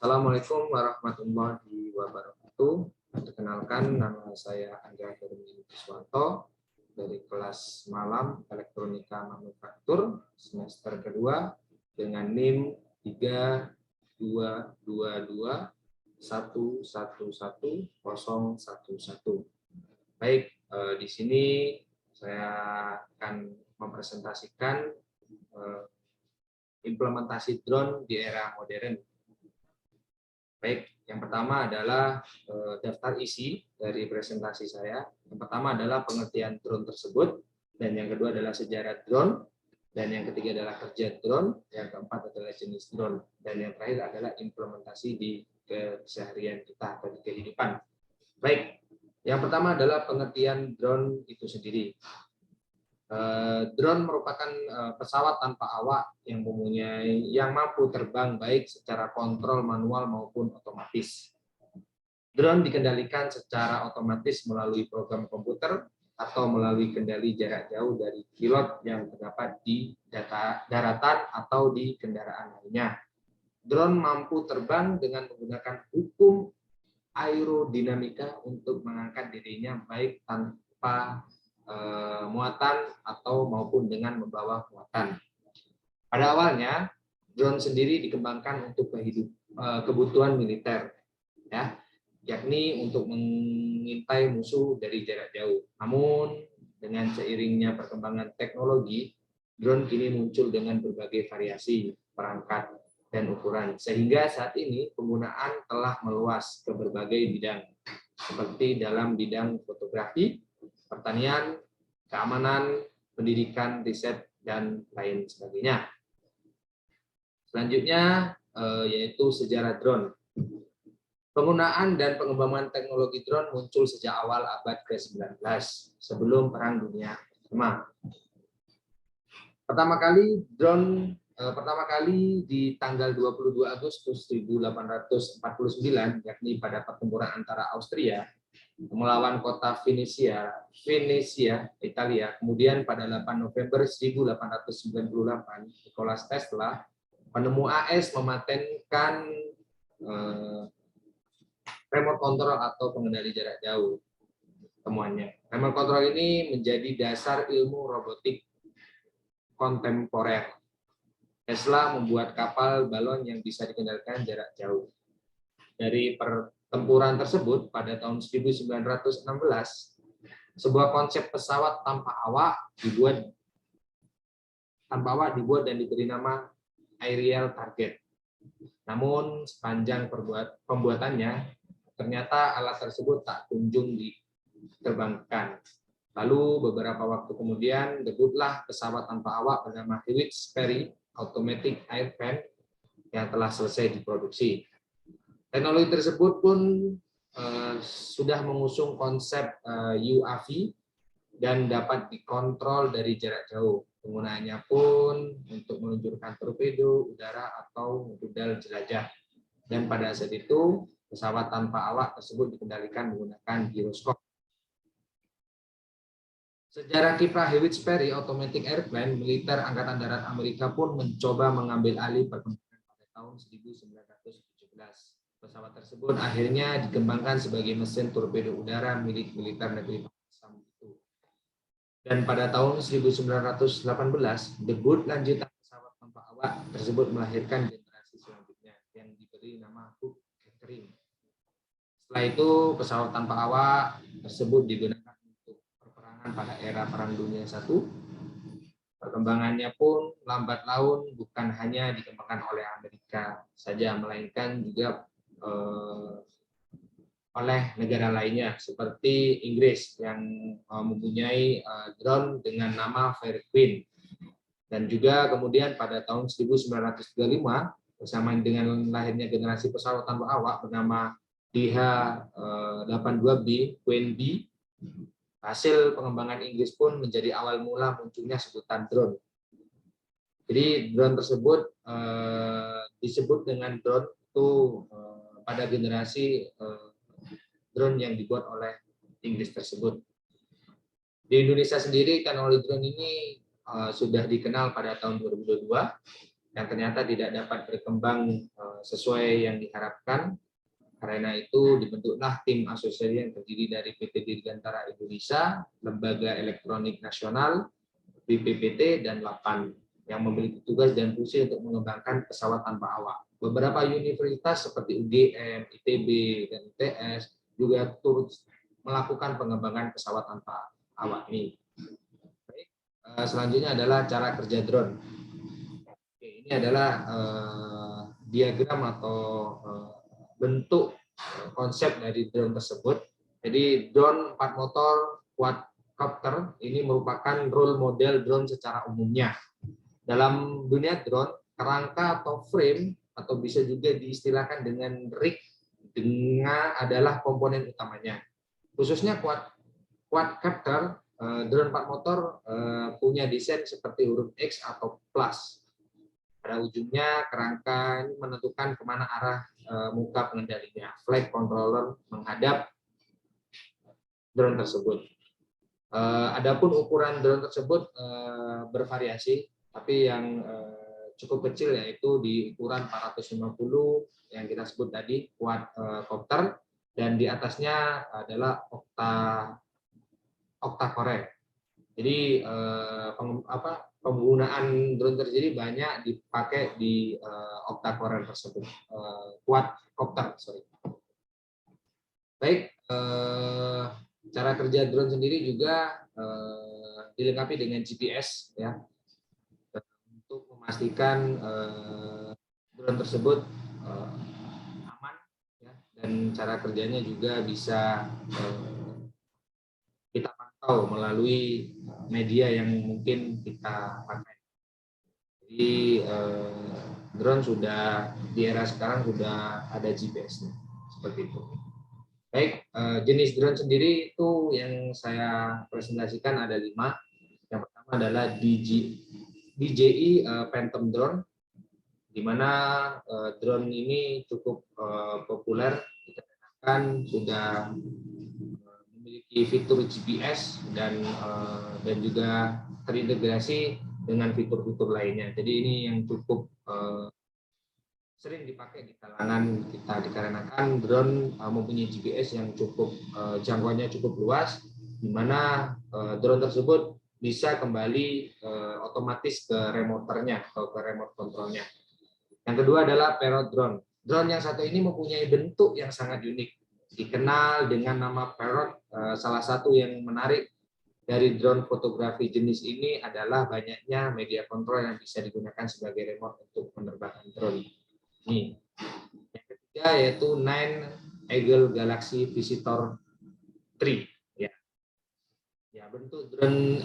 Assalamualaikum warahmatullahi wabarakatuh. Perkenalkan, nama saya Angga Herminuswanto dari kelas malam Elektronika Manufaktur semester kedua dengan NIM 32221111011. Baik, di sini saya akan mempresentasikan implementasi drone di era modern. Baik, yang pertama adalah daftar isi dari presentasi saya. Yang pertama adalah pengertian drone tersebut, dan yang kedua adalah sejarah drone, dan yang ketiga adalah kerja drone, yang keempat adalah jenis drone, dan yang terakhir adalah implementasi di keseharian kita atau di kehidupan. Baik, yang pertama adalah pengertian drone itu sendiri. Drone merupakan pesawat tanpa awak yang mampu terbang baik secara kontrol manual maupun otomatis. Drone dikendalikan secara otomatis melalui program komputer atau melalui kendali jarak jauh dari pilot yang terdapat di daratan atau di kendaraan lainnya. Drone mampu terbang dengan menggunakan hukum aerodinamika untuk mengangkat dirinya baik tanpa muatan atau maupun dengan membawa muatan. Pada awalnya drone sendiri dikembangkan untuk kebutuhan militer, ya, yakni untuk mengintai musuh dari jarak jauh. Namun dengan seiringnya perkembangan teknologi, drone kini muncul dengan berbagai variasi perangkat dan ukuran, sehingga saat ini penggunaan telah meluas ke berbagai bidang, seperti dalam bidang fotografi, pertanian, keamanan, pendidikan, riset, dan lain sebagainya. Selanjutnya yaitu sejarah drone. Penggunaan dan pengembangan teknologi drone muncul sejak awal abad ke-19 sebelum Perang Dunia Pertama. Pertama kali di tanggal 22 Agustus 1849, yakni pada pertempuran antara Austria melawan kota Venesia, Italia. Kemudian pada 8 November 1898, Nikola Tesla, penemu AS, mematenkan remote control atau pengendali jarak jauh. Temuannya, remote control ini menjadi dasar ilmu robotik kontemporer. Tesla membuat kapal balon yang bisa dikendalikan jarak jauh. Dari pertempuran tersebut, pada tahun 1916, sebuah konsep pesawat tanpa awak dibuat dan diberi nama Aerial Target. Namun sepanjang pembuatannya, ternyata alat tersebut tak kunjung diterbangkan. Lalu beberapa waktu kemudian debutlah pesawat tanpa awak bernama Hewitt Sperry Automatic Airplane yang telah selesai diproduksi. Teknologi tersebut pun sudah mengusung konsep UAV dan dapat dikontrol dari jarak jauh. Penggunaannya pun untuk meluncurkan torpedo udara atau rudal jelajah. Dan pada saat itu, pesawat tanpa awak tersebut dikendalikan menggunakan giroskop. Sejarah kiprah Hewitt Sperry Automatic Airplane, militer Angkatan Darat Amerika pun mencoba mengambil alih perkembangan pada tahun 1917. Pesawat tersebut akhirnya dikembangkan sebagai mesin torpedo udara milik militer negeri Pakistan itu. Dan pada tahun 1918, debut lanjutan pesawat tanpa awak tersebut melahirkan generasi selanjutnya yang diberi nama Hugh Catherine. Setelah itu, pesawat tanpa awak tersebut digunakan untuk peperangan pada era Perang Dunia I. Perkembangannya pun lambat laun bukan hanya dikembangkan oleh Amerika saja, melainkan juga oleh negara lainnya seperti Inggris yang mempunyai drone dengan nama Fair Queen. Dan juga kemudian pada tahun 1935 bersamaan dengan lahirnya generasi pesawat tanpa awak bernama DH-82B Queen B, hasil pengembangan Inggris pun menjadi awal mula munculnya sebutan drone. Jadi drone tersebut disebut dengan drone itu pada generasi drone yang dibuat oleh Inggris tersebut. Di Indonesia sendiri, teknologi drone ini sudah dikenal pada tahun 2022 yang ternyata tidak dapat berkembang sesuai yang diharapkan. Karena itu dibentuklah tim asosiasi yang terdiri dari PT Dirgantara Indonesia, Lembaga Elektronik Nasional, BPPT, dan LAPAN yang memiliki tugas dan fungsi untuk mengembangkan pesawat tanpa awak. Beberapa universitas seperti UGM, ITB, dan ITS juga turut melakukan pengembangan pesawat tanpa awak ini. Baik, selanjutnya adalah cara kerja drone. Oke, ini adalah diagram atau bentuk konsep dari drone tersebut. Jadi drone 4 motor quadcopter ini merupakan role model drone secara umumnya. Dalam dunia drone, kerangka atau frame atau bisa juga diistilahkan dengan rig adalah komponen utamanya. Khususnya quadcopter, drone 4 motor punya desain seperti huruf X atau plus. Pada ujungnya kerangka ini menentukan kemana arah muka pengendalinya. Flight controller menghadap drone tersebut. Adapun ukuran drone tersebut bervariasi, tapi yang cukup kecil yaitu di ukuran 450 yang kita sebut tadi quadcopter, dan di atasnya adalah octa-core. Jadi penggunaan drone tersendiri banyak dipakai di octa-core tersebut, quadcopter. Baik, cara kerja drone sendiri juga dilengkapi dengan GPS ya, untuk memastikan drone tersebut aman ya, dan cara kerjanya juga bisa kita pantau melalui media yang mungkin kita pakai. Jadi drone sudah di era sekarang sudah ada GPS-nya seperti itu. Baik, jenis drone sendiri itu yang saya presentasikan ada 5. Yang pertama adalah DJI Phantom Drone, di mana drone ini cukup populer dikarenakan sudah memiliki fitur GPS dan juga terintegrasi dengan fitur-fitur lainnya. Jadi ini yang cukup sering dipakai di kalangan kita dikarenakan drone mempunyai GPS yang cukup jangkauannya cukup luas, di mana drone tersebut bisa kembali otomatis ke remoternya atau ke remote controlnya. Yang kedua adalah parrot drone. Drone yang satu ini mempunyai bentuk yang sangat unik, dikenal dengan nama parrot. Salah satu yang menarik dari drone fotografi jenis ini adalah banyaknya media kontrol yang bisa digunakan sebagai remote untuk penerbangan drone. Ini. Yang ketiga yaitu Nine Eagle Galaxy Visitor 3. Ya, bentuk drone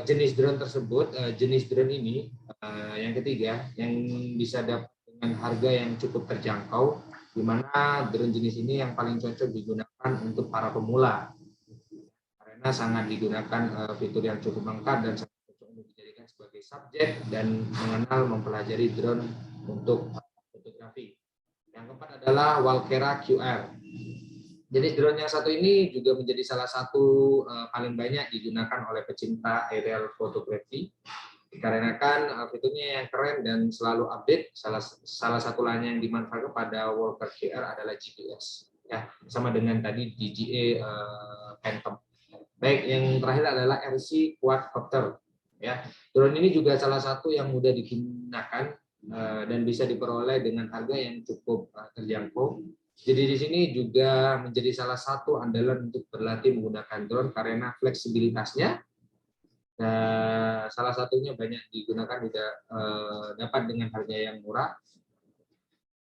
jenis drone tersebut, jenis drone ini yang ketiga yang bisa dapat dengan harga yang cukup terjangkau, di mana drone jenis ini yang paling cocok digunakan untuk para pemula karena sangat digunakan fitur yang cukup lengkap dan sangat cocok untuk dijadikan sebagai subjek dan mengenal mempelajari drone untuk fotografi. Yang keempat adalah Walkera QR. Jenis drone yang satu ini juga menjadi salah satu paling banyak digunakan oleh pecinta aerial photography dikarenakan fiturnya yang keren dan selalu update. Salah satu lainnya yang dimanfaatkan pada Walkera QR adalah GPS ya, sama dengan tadi DJI Phantom. Baik, yang terakhir adalah RC quadcopter ya. Drone ini juga salah satu yang mudah digunakan dan bisa diperoleh dengan harga yang cukup terjangkau. Jadi di sini juga menjadi salah satu andalan untuk berlatih menggunakan drone karena fleksibilitasnya. Salah satunya banyak digunakan tidak dapat dengan harga yang murah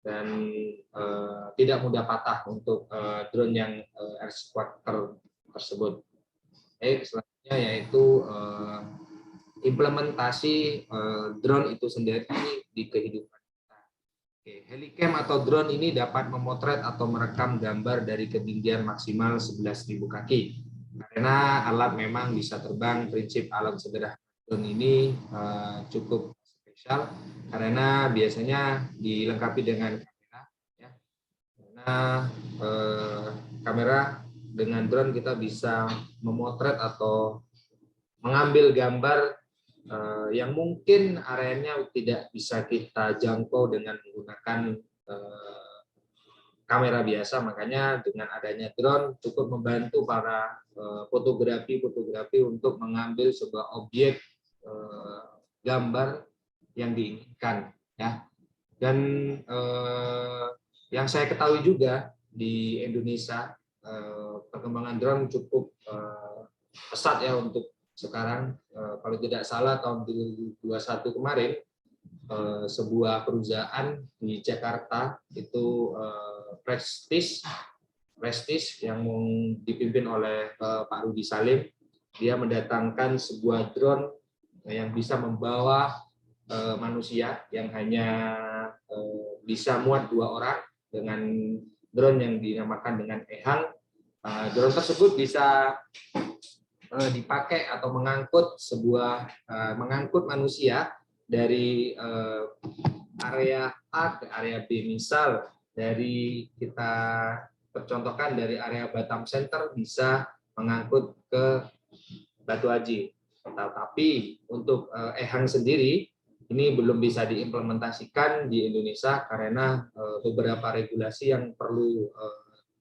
dan tidak mudah patah untuk drone yang RC quadcopter tersebut. Baik, selanjutnya yaitu implementasi drone itu sendiri di kehidupan. Helicam atau drone ini dapat memotret atau merekam gambar dari ketinggian maksimal 11.000 kaki. Karena alat memang bisa terbang, prinsip alat sederhana drone ini cukup spesial karena biasanya dilengkapi dengan kamera. Ya. Karena kamera dengan drone kita bisa memotret atau mengambil gambar yang mungkin areanya tidak bisa kita jangkau dengan menggunakan kamera biasa. Makanya dengan adanya drone cukup membantu para fotografi untuk mengambil sebuah objek gambar yang diinginkan, ya. Dan yang saya ketahui juga di Indonesia perkembangan drone cukup pesat ya untuk sekarang. Kalau tidak salah tahun 2021 kemarin sebuah perusahaan di Jakarta itu Prestige yang dipimpin oleh Pak Rudi Salim, dia mendatangkan sebuah drone yang bisa membawa manusia yang hanya bisa muat 2 orang dengan drone yang dinamakan dengan Ehang. Drone tersebut bisa dipakai atau mengangkut manusia dari area A ke area B. Misal dari kita percontohkan dari area Batam Center bisa mengangkut ke Batu Haji. Tapi untuk Ehang sendiri ini belum bisa diimplementasikan di Indonesia karena beberapa regulasi yang perlu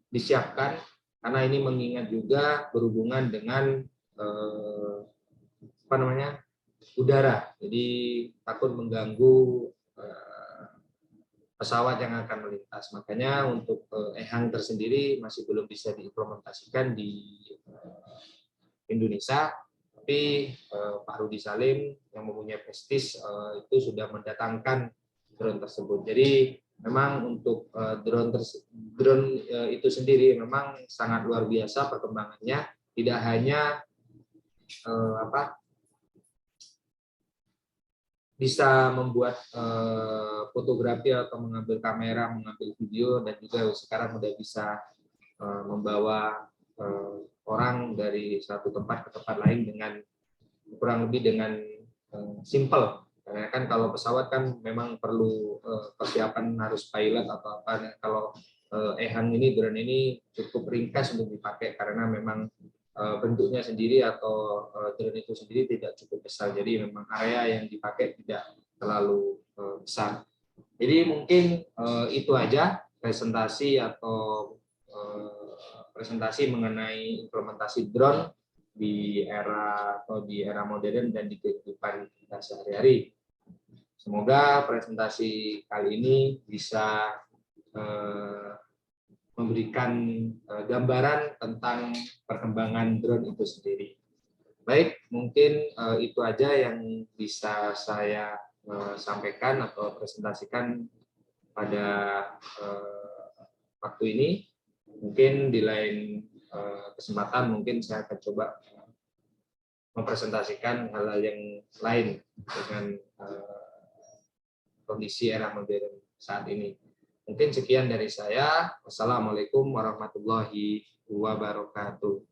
disiapkan, karena ini mengingat juga berhubungan dengan udara, jadi takut mengganggu pesawat yang akan melintas. Makanya untuk Ehang tersendiri masih belum bisa diimplementasikan di Indonesia, tapi Pak Rudi Salim yang mempunyai Prestige itu sudah mendatangkan drone tersebut. Jadi memang untuk drone itu sendiri memang sangat luar biasa perkembangannya, tidak hanya bisa membuat fotografi atau mengambil kamera, mengambil video, dan juga sekarang udah bisa membawa orang dari satu tempat ke tempat lain dengan kurang lebih dengan simple. Karena kan kalau pesawat kan memang perlu persiapan, harus pilot atau apa. Kalau Ehang ini, drone ini cukup ringkas untuk dipakai karena memang bentuknya sendiri atau drone itu sendiri tidak cukup besar, jadi memang area yang dipakai tidak terlalu besar. Jadi mungkin itu aja presentasi mengenai implementasi drone di era modern dan di kehidupan kita sehari-hari. Semoga presentasi kali ini bisa memberikan gambaran tentang perkembangan drone itu sendiri. Baik, mungkin itu aja yang bisa saya sampaikan atau presentasikan pada waktu ini. Mungkin di lain kesempatan mungkin saya akan coba mempresentasikan hal-hal yang lain dengan kondisi era modern saat ini. Mungkin sekian dari saya. Wassalamualaikum warahmatullahi wabarakatuh.